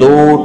2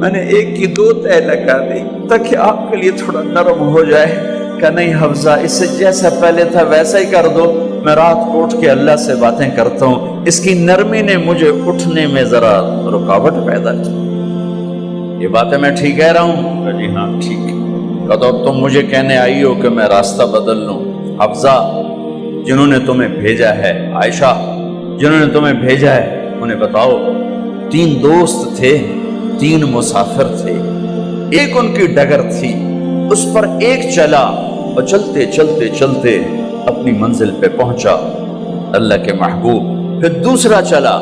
میں نے ایک کی 2 تہ لگا دی تاکہ آپ کے لیے تھوڑا نرم ہو جائے. کہ نہیں حفظہ، اس سے جیسا پہلے تھا ویسا ہی کر دو، میں رات کو اٹھ کے اللہ سے باتیں کرتا ہوں. اس کی نرمی نے مجھے اٹھنے میں ذرا رکاوٹ پیدا کی. یہ باتیں میں ٹھیک کہہ رہا ہوں؟ کہ جی ہاں ٹھیک. کہ تم مجھے کہنے آئی ہو کہ میں راستہ بدل لوں. حفظہ، جنہوں نے تمہیں بھیجا ہے، عائشہ جنہوں نے تمہیں بھیجا ہے انہیں بتاؤ. 3 دوست تھے، 3 مسافر تھے، ایک ان کی ڈگر تھی، اس پر ایک چلا اور چلتے چلتے چلتے اپنی منزل پہ پہنچا اللہ کے محبوب. پھر دوسرا چلا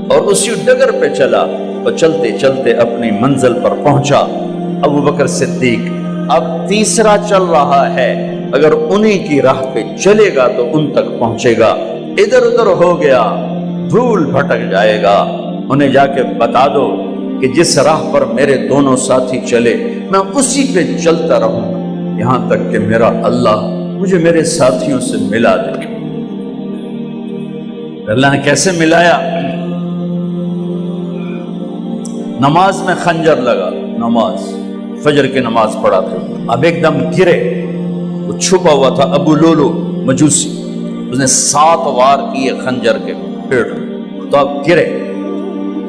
اور اسی ڈگر پہ چلا اور چلتے چلتے اپنی منزل پر پہنچا ابو بکر صدیق. اب تیسرا چل رہا ہے، اگر انہی کی راہ پہ چلے گا تو ان تک پہنچے گا. ادھر ادھر ہو گیا، بھول بھٹک جائے گا. انہیں جا کے بتا دو کہ جس راہ پر میرے دونوں ساتھی چلے میں اسی پہ چلتا رہوں یہاں تک کہ میرا اللہ مجھے میرے ساتھیوں سے ملا دے. اللہ نے کیسے ملایا؟ نماز میں خنجر لگا، نماز فجر کی نماز پڑھا تھا. اب ایک دم گرے، وہ چھپا ہوا تھا ابو لولو مجوسی، اس نے 7 وار کیے خنجر کے پیٹ، تو اب گرے.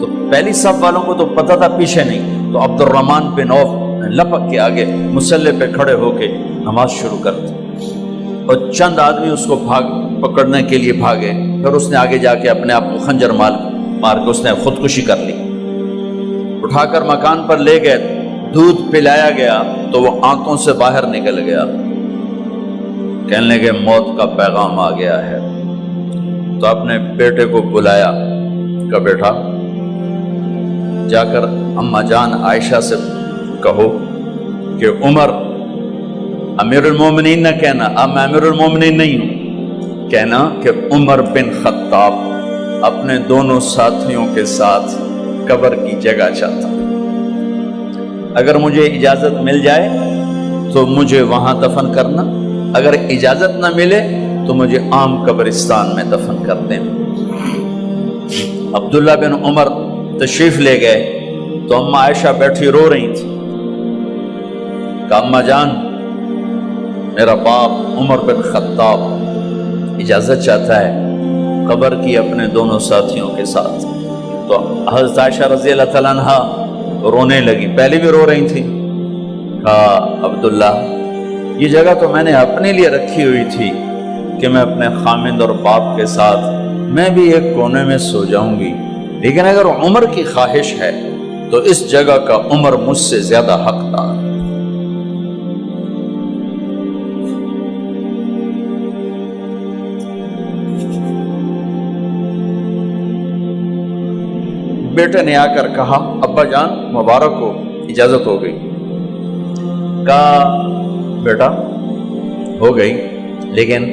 تو پہلی صف والوں کو تو پتہ تھا، پیچھے نہیں. تو عبد الرحمن بن عوف لپک کے آگے مصلی پہ کھڑے ہو کے نماز شروع کر دی. اور چند آدمی اس کو پکڑنے کے لیے بھاگے. پھر اس نے آگے جا کے اپنے آپ کو خنجر مار کے اس نے خودکشی کر لی. اٹھا کر مکان پر لے گئے، دودھ پلایا گیا تو وہ آنتوں سے باہر نکل گیا. کہنے لگے موت کا پیغام آ گیا ہے. تو اپنے بیٹے کو بلایا کہ بیٹا جا کر اماں جان عائشہ سے کہو کہ عمر، امیر المومنین نہ کہنا، اب میں امیر المومنین نہیں ہوں، کہنا کہ عمر بن خطاب اپنے دونوں ساتھیوں کے ساتھ قبر کی جگہ چاہتا. اگر مجھے اجازت مل جائے تو مجھے وہاں دفن کرنا، اگر اجازت نہ ملے تو مجھے عام قبرستان میں دفن کر دینا. عبداللہ بن عمر تشریف لے گئے تو اماں عائشہ بیٹھی رو رہی تھی. کہ اماں جان، میرا باپ عمر بن خطاب اجازت چاہتا ہے قبر کی اپنے دونوں ساتھیوں کے ساتھ. تو حضرت عائشہ رضی اللہ تعالیٰ عنہ رونے لگی، پہلے بھی رو رہی تھی. کہا عبداللہ، یہ جگہ تو میں نے اپنے لیے رکھی ہوئی تھی کہ میں اپنے خامند اور باپ کے ساتھ میں بھی ایک کونے میں سو جاؤں گی، لیکن اگر عمر کی خواہش ہے تو اس جگہ کا عمر مجھ سے زیادہ حقدار. بیٹے نے آ کر کہا ابا جان مبارک ہو، اجازت ہو گئی. کہا بیٹا ہو گئی، لیکن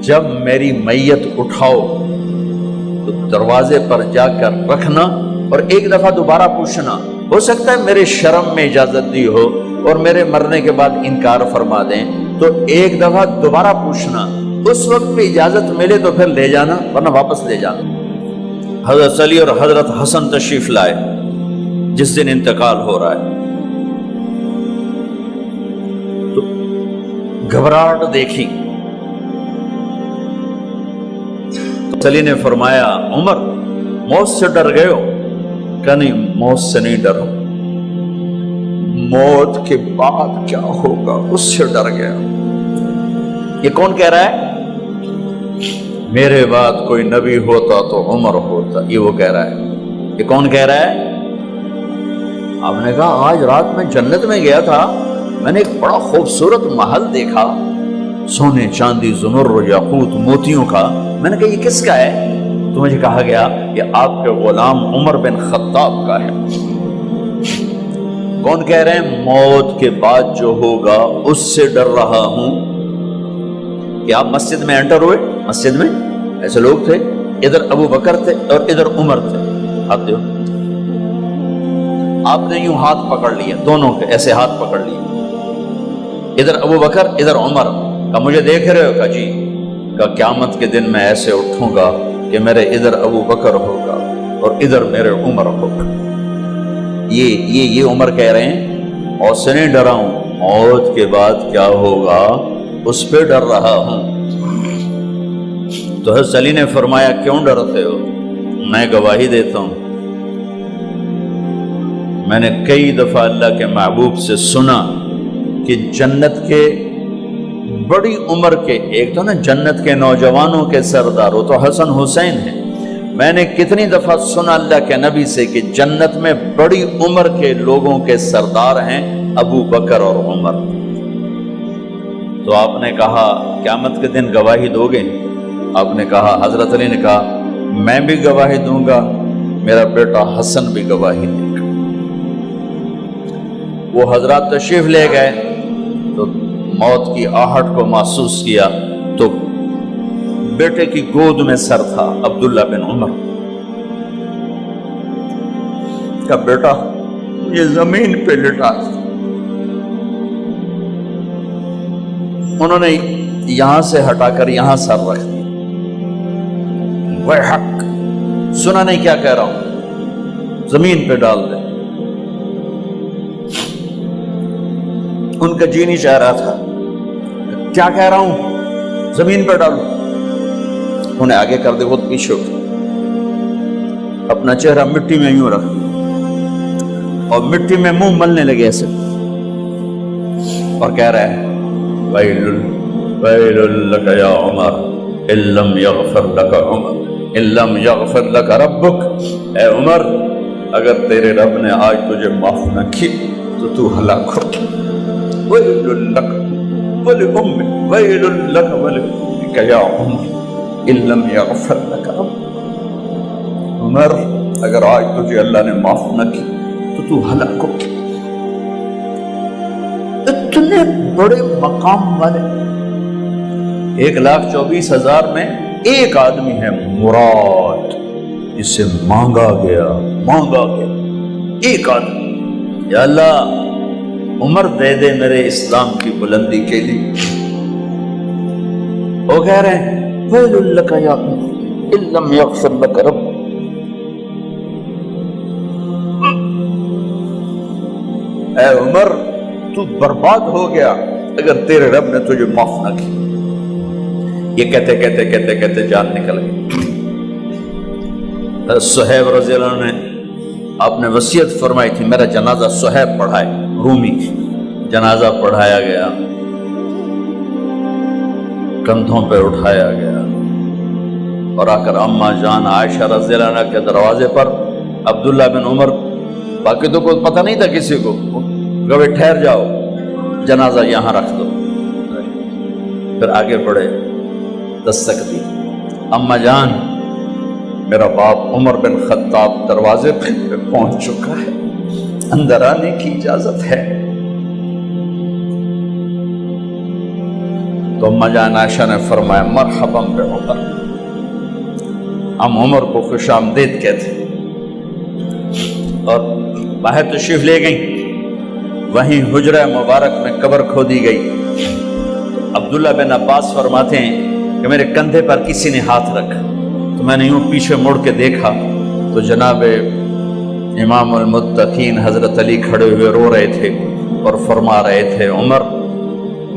جب میری میت اٹھاؤ تو دروازے پر جا کر رکھنا اور ایک دفعہ دوبارہ پوچھنا. ہو سکتا ہے میرے شرم میں اجازت دی ہو اور میرے مرنے کے بعد انکار فرما دیں، تو ایک دفعہ دوبارہ پوچھنا، اس وقت پہ اجازت ملے تو پھر لے جانا ورنہ واپس لے جانا. حضرت علی اور حضرت حسن تشریف لائے جس دن انتقال ہو رہا ہے. تو گھبراہٹ دیکھی. علی نے فرمایا عمر موت سے ڈر گئے ہو؟ کہ نہیں، موت سے نہیں ڈرو، موت کے بعد کیا ہوگا اس سے ڈر گیا. یہ کون کہہ رہا ہے؟ میرے بعد کوئی نبی ہوتا تو عمر ہوتا، یہ وہ کہہ رہا ہے. یہ کون کہہ رہا ہے؟ آپ نے کہا آج رات میں جنت میں گیا تھا، میں نے ایک بڑا خوبصورت محل دیکھا، سونے چاندی زمر یاقوت موتیوں کا. میں نے کہا یہ کس کا ہے؟ تو مجھے کہا گیا یہ آپ کے غلام عمر بن خطاب کا ہے. کون کہہ رہے ہیں؟ موت کے بعد جو ہوگا اس سے ڈر رہا ہوں. کہ آپ مسجد میں انٹر ہوئے، مسجد میں ایسے لوگ تھے، ادھر ابو بکر تھے اور ادھر عمر تھے. ہاتھ دیو. آپ نے یوں ہاتھ پکڑ لیے، دونوں کے ایسے ہاتھ پکڑ لیے، ادھر ابو بکر ادھر عمر. کہ مجھے دیکھ رہے ہو؟ کہ جی. کہ قیامت کے دن میں ایسے اٹھوں گا کہ میرے ادھر ابو بکر ہوگا اور ادھر میرے عمر ہوگا. یہ عمر کہہ رہے ہیں اور سے نہیں ڈرا ہوں، موت کے بعد کیا ہوگا اس پہ ڈر رہا ہوں۔ تو حضرت علی نے فرمایا کیوں ڈرتے ہو؟ میں گواہی دیتا ہوں، میں نے کئی دفعہ اللہ کے محبوب سے سنا کہ جنت کے بڑی عمر کے، ایک تو نا جنت کے نوجوانوں کے سردار، وہ تو حسن حسین ہیں، میں نے کتنی دفعہ سنا اللہ کے نبی سے کہ جنت میں بڑی عمر کے لوگوں کے سردار ہیں ابو بکر اور عمر۔ تو آپ نے کہا قیامت کے دن گواہی دو گے؟ آپ نے کہا، حضرت علی نے کہا میں بھی گواہی دوں گا، میرا بیٹا حسن بھی گواہی دے گا۔ وہ حضرات تشریف لے گئے تو موت کی آہٹ کو محسوس کیا تو بیٹے کی گود میں سر تھا عبداللہ بن عمر کا، بیٹا یہ زمین پہ لٹا۔ انہوں نے یہاں سے ہٹا کر یہاں سر رکھ دیا۔ وہ حق سنا نہیں کیا کہہ رہا ہوں، زمین پہ ڈال دے۔ ان کا جی نہیں چاہ رہا تھا، کیا کہہ رہا ہوں، زمین پہ ڈالو۔ انہیں آگے کر دے، خود پیچھے اٹھ، اپنا چہرہ مٹی میں یوں رکھ اور مٹی میں منہ ملنے لگے ایسے، اور کہہ رہا ہے ویل لک یا عمر ان لم یغفر لک عمر ان لم یغفر لک ربک، اے عمر اگر تیرے رب نے آج تجھے معاف نہ کی تو تو ہلاک ہو۔ ویل لک ولأمک ویل لک ولأمک یا عمر ان لم یغفر لک ربک، عمر اگر آج تجھے اللہ نے معاف نہ کی تو تو ہلاک ہو۔ اتنے بڑے مقام والے 1,24,000 میں ایک آدمی ہے مراد، جسے مانگا گیا ایک آدمی، یا اللہ عمر دے دے میرے اسلام کی بلندی کے لیے۔ وہ کہہ رہے ہیں ویل لک یا عمر ان لم یغفر لک رب، اے عمر تو برباد ہو گیا اگر تیرے رب نے تجھے معاف نہ کی۔ یہ کہتے کہتے جان نکل گئی۔ صہیب رضی اللہ عنہ نے آپ نے وصیت فرمائی تھی میرا جنازہ صہیب پڑھائے، رومی جنازہ پڑھایا گیا، کندھوں پہ اٹھایا گیا، اور آ کر اماں جان عائشہ رضی اللہ عنہ کے دروازے پر عبداللہ بن عمر، باقی تو کوئی پتہ نہیں تھا کسی کو، کہے ٹھہر جاؤ جنازہ یہاں رکھ دو۔ پھر آگے بڑھے، دستک دی، اماں جان میرا باپ عمر بن خطاب دروازے پہ پہنچ چکا ہے، اندر آنے کی اجازت ہے۔ تو اماں جان عائشہ نے فرمایا مرحبا بعمر، ہم عمر کو خوش آمدید کہتے، اور باہر تشریف لے گئیں۔ وہیں حجرہ مبارک میں قبر کھودی گئی۔ عبداللہ بن عباس فرماتے ہیں کہ میرے کندھے پر کسی نے ہاتھ رکھا تو میں نے یوں پیچھے مڑ کے دیکھا تو جناب امام المتقین حضرت علی کھڑے ہوئے رو رہے تھے اور فرما رہے تھے عمر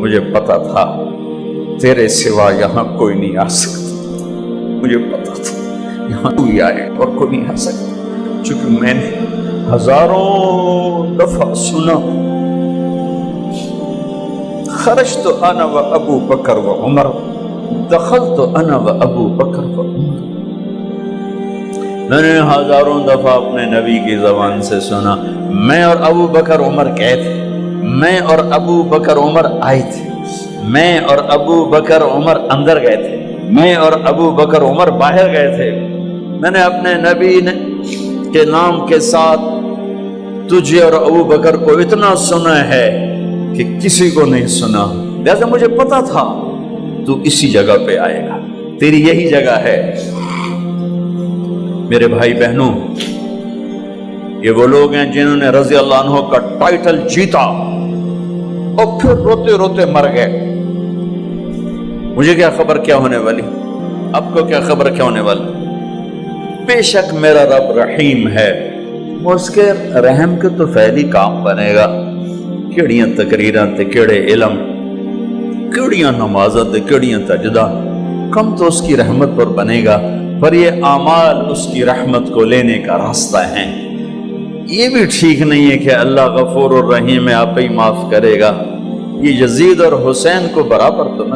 مجھے پتا تھا تیرے سوا یہاں کوئی نہیں آ سکتا، مجھے پتا تھا یہاں کوئی آئے اور کوئی نہیں آ سکتا، چونکہ میں نے ہزاروں دفعہ سنا خرجت انا و ابو بکر و عمر دخلت انا و ابو بکر و عمر، میں نے ہزاروں دفعہ اپنے نبی کی زبان سے سنا میں اور ابو بکر عمر گئے تھے، میں اور ابو بکر عمر آئے تھے، میں اور ابو بکر عمر اندر گئے تھے، میں اور ابو بکر عمر باہر گئے تھے، میں نے اپنے نبی کے نام کے ساتھ تجھے اور ابو بکر کو اتنا سنا ہے کہ کسی کو نہیں سنا، لہذا مجھے پتا تھا تو اسی جگہ پہ آئے گا، تیری یہی جگہ ہے۔ میرے بھائی بہنوں، یہ وہ لوگ ہیں جنہوں نے رضی اللہ عنہ کا ٹائٹل جیتا اور پھر روتے روتے مر گئے۔ مجھے کیا خبر کیا ہونے والی، آپ کو کیا خبر کیا ہونے والی؟ بے شک میرا رب رحیم ہے، وہ اس کے رحم کے تو فعلی کام بنے گا، کیڑیاں تقریراں تے کیڑے علم، کیڑیاں نمازاں تے کیڑیاں سجدہ، کم تو اس کی رحمت پر بنے گا، پر یہ اعمال اس کی رحمت کو لینے کا راستہ ہیں۔ یہ بھی ٹھیک نہیں ہے کہ اللہ غفور الرحیم ہے، آپ ہی معاف کرے گا، یہ یزید اور حسین کو برابر تو نہ